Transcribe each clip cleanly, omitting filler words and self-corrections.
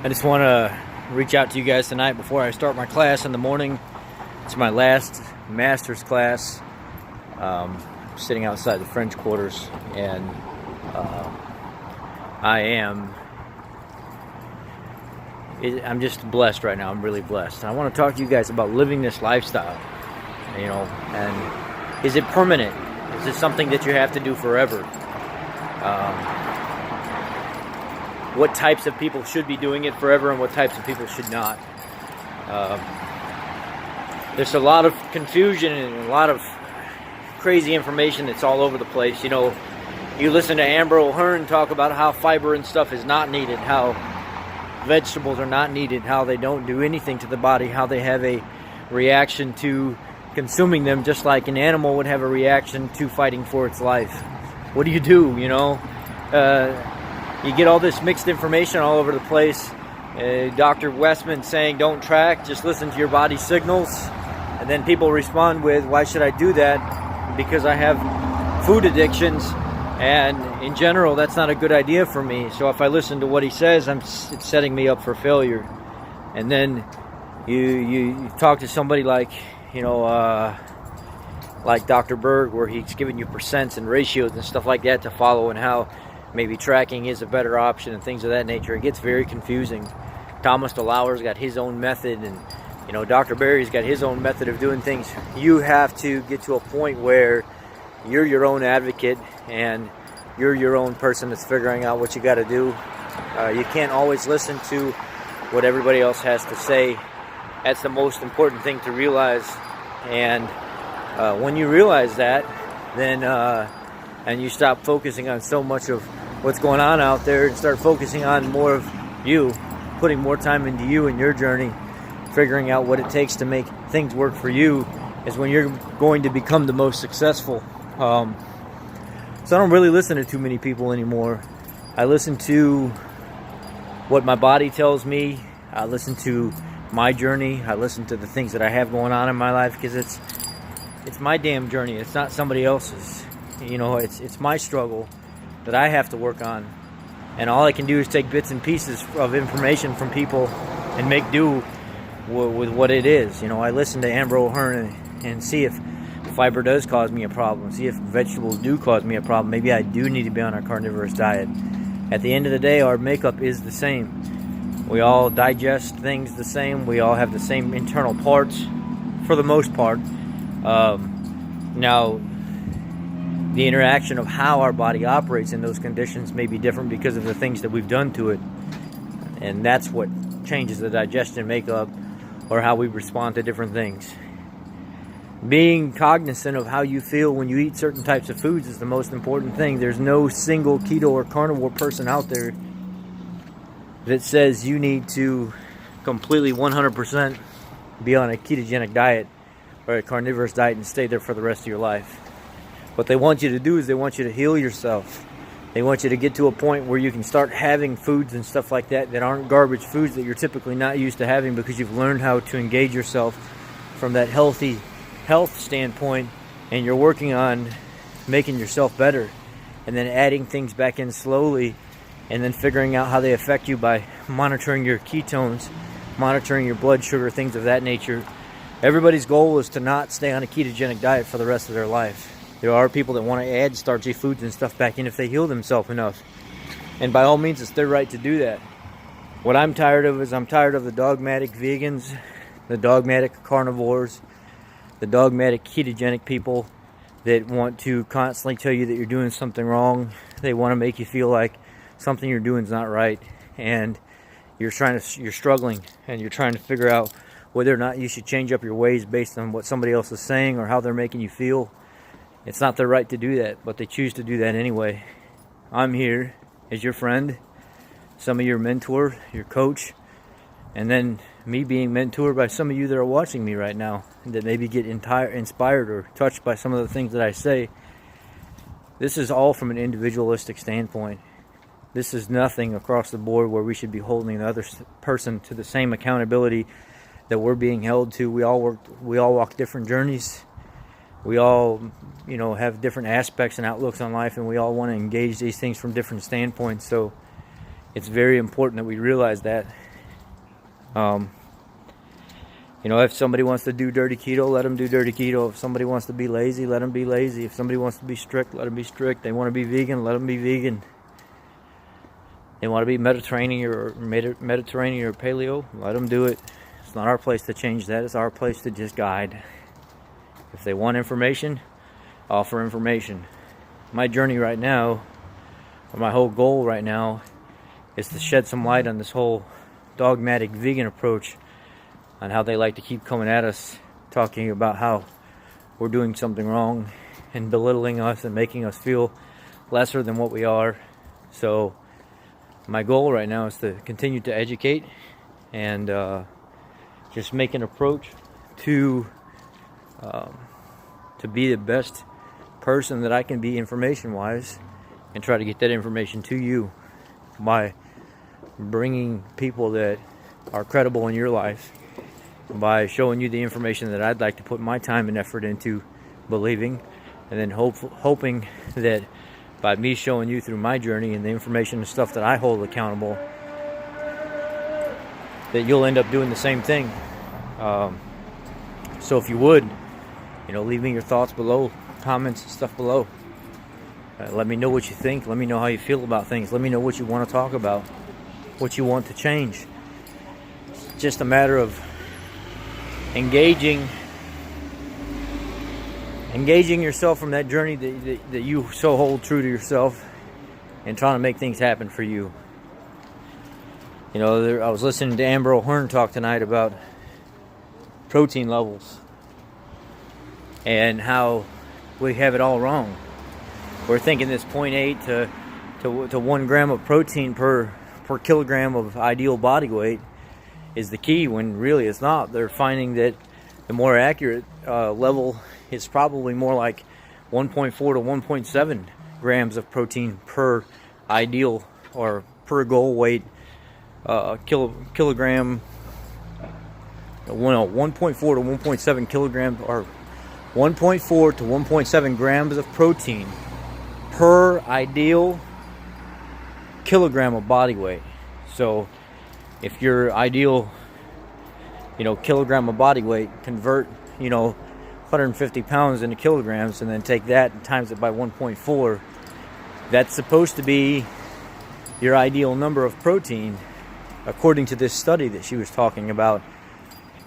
I just want to reach out to you guys tonight before I start my class in the morning. It's my last master's class. Sitting outside the French Quarters, and I'm just blessed right now. I'm really blessed. I want to talk to you guys about living this lifestyle, and is it permanent? Is it something that you have to do forever? What types of people should be doing it forever and what types of people should not? There's a lot of confusion and a lot of crazy information that's all over the place. You listen to Amber O'Hearn talk about how fiber and stuff is not needed, how vegetables are not needed, how they don't do anything to the body, how they have a reaction to consuming them just like an animal would have a reaction to fighting for its life. What do? You get all this mixed information all over the place. Dr. Westman saying don't track, just listen to your body's signals. And then people respond with, why should I do that? Because I have food addictions, and in general that's not a good idea for me. So if I listen to what he says, it's setting me up for failure. And then you talk to somebody like Dr. Berg, where he's giving you percents and ratios and stuff like that to follow, and how maybe tracking is a better option and things of that nature. It gets very confusing. Thomas DeLauer's got his own method, and Dr. Berry's got his own method of doing things. You have to get to a point where you're your own advocate and you're your own person that's figuring out what you got to do. You can't always listen to what everybody else has to say. That's the most important thing to realize. And when you realize that, then and you stop focusing on so much of what's going on out there and start focusing on more of you, putting more time into you and your journey, figuring out what it takes to make things work for you, is when you're going to become the most successful. So I don't really listen to too many people anymore. I listen to what my body tells me. I listen to my journey. I listen to the things that I have going on in my life, because it's my damn journey. It's not somebody else's. It's my struggle that I have to work on, and all I can do is take bits and pieces of information from people and make do with what it is. I listen to Amber O'Hearn and see if fiber does cause me a problem, see if vegetables do cause me a problem. Maybe I do need to be on a carnivorous diet. At the end of the day, our makeup is the same. We all digest things the same. We all have the same internal parts for the most part. Now, the interaction of how our body operates in those conditions may be different because of the things that we've done to it. And that's what changes the digestion makeup, or how we respond to different things. Being cognizant of how you feel when you eat certain types of foods is the most important thing. There's no single keto or carnivore person out there that says you need to completely 100% be on a ketogenic diet or a carnivorous diet and stay there for the rest of your life. What they want you to do is they want you to heal yourself. They want you to get to a point where you can start having foods and stuff like that aren't garbage foods that you're typically not used to having, because you've learned how to engage yourself from that healthy health standpoint, and you're working on making yourself better, and then adding things back in slowly, and then figuring out how they affect you by monitoring your ketones, monitoring your blood sugar, things of that nature. Everybody's goal is to not stay on a ketogenic diet for the rest of their life. There are people that want to add starchy foods and stuff back in if they heal themselves enough. And by all means, it's their right to do that. What I'm tired of is I'm tired of the dogmatic vegans, the dogmatic carnivores, the dogmatic ketogenic people that want to constantly tell you that you're doing something wrong. They want to make you feel like something you're doing is not right, and you're struggling, and you're trying to figure out whether or not you should change up your ways based on what somebody else is saying or how they're making you feel. It's not their right to do that, but they choose to do that anyway. I'm here as your friend, some of your mentor, your coach, and then me being mentored by some of you that are watching me right now that maybe get inspired or touched by some of the things that I say. This is all from an individualistic standpoint. This is nothing across the board where we should be holding the other person to the same accountability that we're being held to. We all walk different journeys. We all, have different aspects and outlooks on life, and we all want to engage these things from different standpoints. So it's very important that we realize that You know, if somebody wants to do dirty keto, let them do dirty keto. If somebody wants to be lazy, let them be lazy. If somebody wants to be strict, let them be strict. They want to be vegan, let them be vegan. They want to be Mediterranean or paleo, let them do it. It's not our place to change that. It's our place to just guide. If they want information, offer information. My journey right now, or my whole goal right now, is to shed some light on this whole dogmatic vegan approach, on how they like to keep coming at us, talking about how we're doing something wrong and belittling us and making us feel lesser than what we are. So my goal right now is to continue to educate and just make an approach to be the best person that I can be information-wise, and try to get that information to you by bringing people that are credible in your life, by showing you the information that I'd like to put my time and effort into believing, and then hoping that by me showing you through my journey and the information and stuff that I hold accountable, that you'll end up doing the same thing. So if you would, leave me your thoughts below, comments and stuff below. Let me know what you think. Let me know how you feel about things. Let me know what you want to talk about, what you want to change. It's just a matter of engaging yourself from that journey that you so hold true to yourself, and trying to make things happen for you. I was listening to Amber O'Hearn talk tonight about protein levels and how we have it all wrong. We're thinking this 0.8 to 1 gram of protein per kilogram of ideal body weight is the key, when really it's not. They're finding that the more accurate level is probably more like 1.4 to 1.7 grams of protein per ideal or per goal weight kilogram. 1.4 to 1.7 kilograms, or 1.4 to 1.7 grams of protein per ideal kilogram of body weight. So if your ideal kilogram of body weight, convert 150 pounds into kilograms, and then take that and times it by 1.4, that's supposed to be your ideal number of protein, according to this study that she was talking about.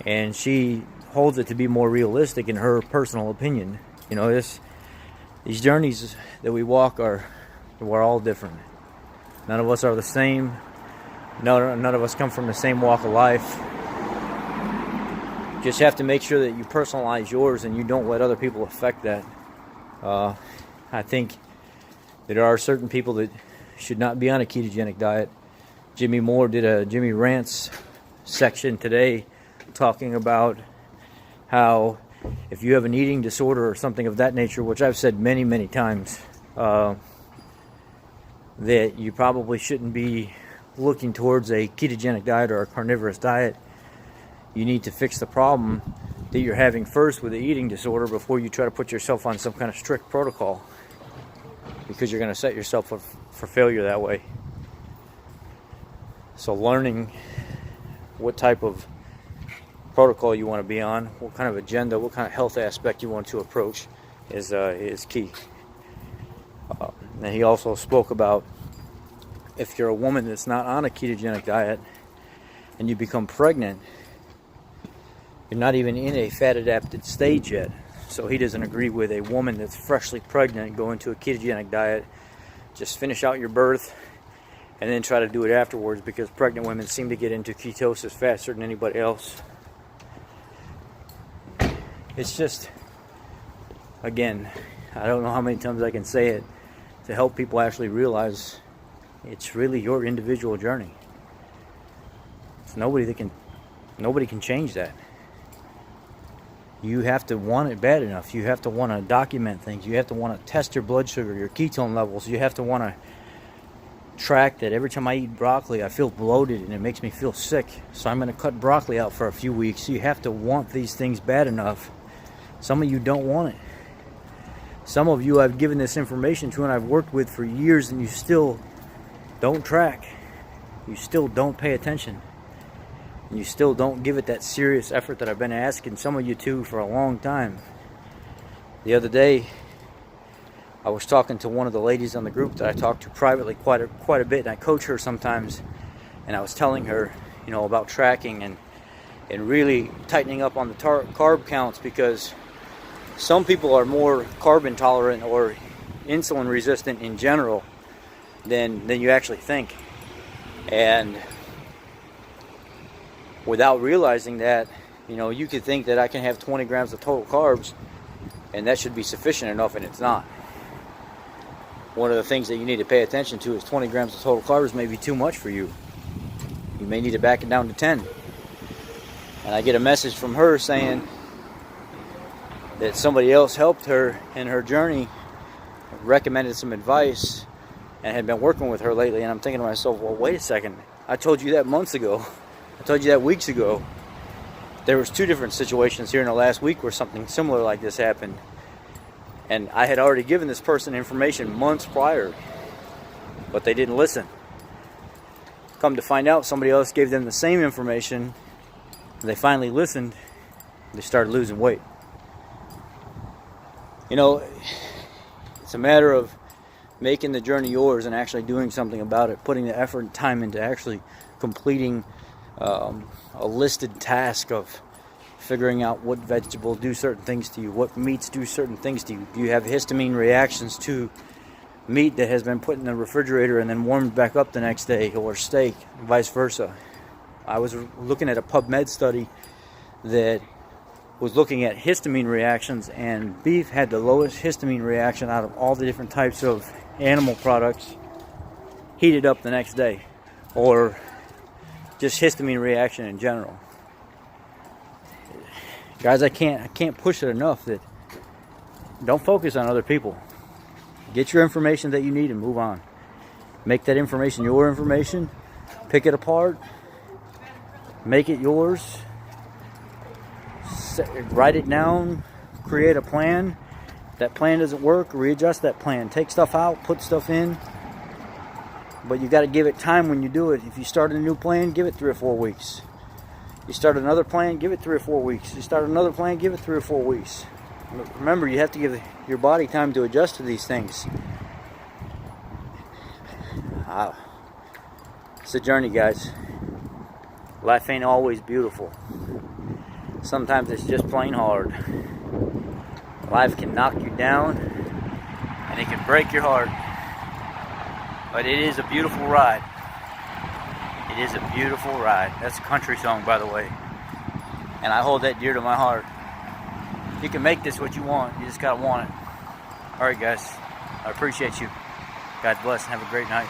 And she holds it to be more realistic in her personal opinion. These journeys that we walk we're all different. None of us are the same. None of us come from the same walk of life. You just have to make sure that you personalize yours and you don't let other people affect that. I think that there are certain people that should not be on a ketogenic diet. Jimmy Moore did a Jimmy Rants section today talking about how if you have an eating disorder or something of that nature, which I've said many, many times, that you probably shouldn't be looking towards a ketogenic diet or a carnivorous diet. You need to fix the problem that you're having first with the eating disorder before you try to put yourself on some kind of strict protocol, because you're going to set yourself for failure that way. So learning what type of protocol you want to be on, what kind of agenda, what kind of health aspect you want to approach is key. And he also spoke about, if you're a woman that's not on a ketogenic diet and you become pregnant, you're not even in a fat adapted stage yet. So he doesn't agree with a woman that's freshly pregnant going to a ketogenic diet. Just finish out your birth and then try to do it afterwards, because pregnant women seem to get into ketosis faster than anybody else. It's just, again, I don't know how many times I can say it to help people actually realize it's really your individual journey. It's nobody can change that. You have to want it bad enough. You have to want to document things. You have to want to test your blood sugar, your ketone levels. You have to want to track that every time I eat broccoli, I feel bloated and it makes me feel sick. So I'm going to cut broccoli out for a few weeks. You have to want these things bad enough. Some of you don't want it. Some of you I've given this information to and I've worked with for years, and you still don't track. You still don't pay attention. and you still don't give it that serious effort that I've been asking some of you to for a long time. The other day, I was talking to one of the ladies on the group that I talk to privately quite a bit, and I coach her sometimes, and I was telling her, you know, about tracking and really tightening up on the carb counts, because some people are more carb intolerant or insulin resistant in general than you actually think. And without realizing that, you know, you could think that I can have 20 grams of total carbs and that should be sufficient enough, and it's not. One of the things that you need to pay attention to is 20 grams of total carbs may be too much for you. You may need to back it down to 10. And I get a message from her saying that somebody else helped her in her journey, recommended some advice, and had been working with her lately. And I'm thinking to myself, well, wait a second. I told you that months ago. I told you that weeks ago. There was 2 different situations here in the last week where something similar like this happened. And I had already given this person information months prior, but they didn't listen. Come to find out, somebody else gave them the same information. They finally listened. They started losing weight. You know, it's a matter of making the journey yours and actually doing something about it, putting the effort and time into actually completing a listed task of figuring out what vegetables do certain things to you, what meats do certain things to you. Do you have histamine reactions to meat that has been put in the refrigerator and then warmed back up the next day, or steak, and vice versa? I was looking at a PubMed study that was looking at histamine reactions, and beef had the lowest histamine reaction out of all the different types of animal products heated up the next day, or just histamine reaction in general. Guys, I can't push it enough that don't focus on other people. Get your information that you need and move on. Make that information your information. Pick it apart. Make it yours. Write it down. Create a plan. If that plan doesn't work, readjust that plan. Take stuff out, put stuff in. But you got to give it time when you do it. If you start a new plan, give it 3 or 4 weeks. You start another plan, give it 3 or 4 weeks. You start another plan, give it 3 or 4 weeks. Remember, you have to give your body time to adjust to these things. It's a journey, guys. Life ain't always beautiful. Sometimes it's just plain hard. Life can knock you down, and it can break your heart. But it is a beautiful ride. It is a beautiful ride. That's a country song, by the way. And I hold that dear to my heart. You can make this what you want. You just gotta want it. Alright, guys. I appreciate you. God bless and have a great night.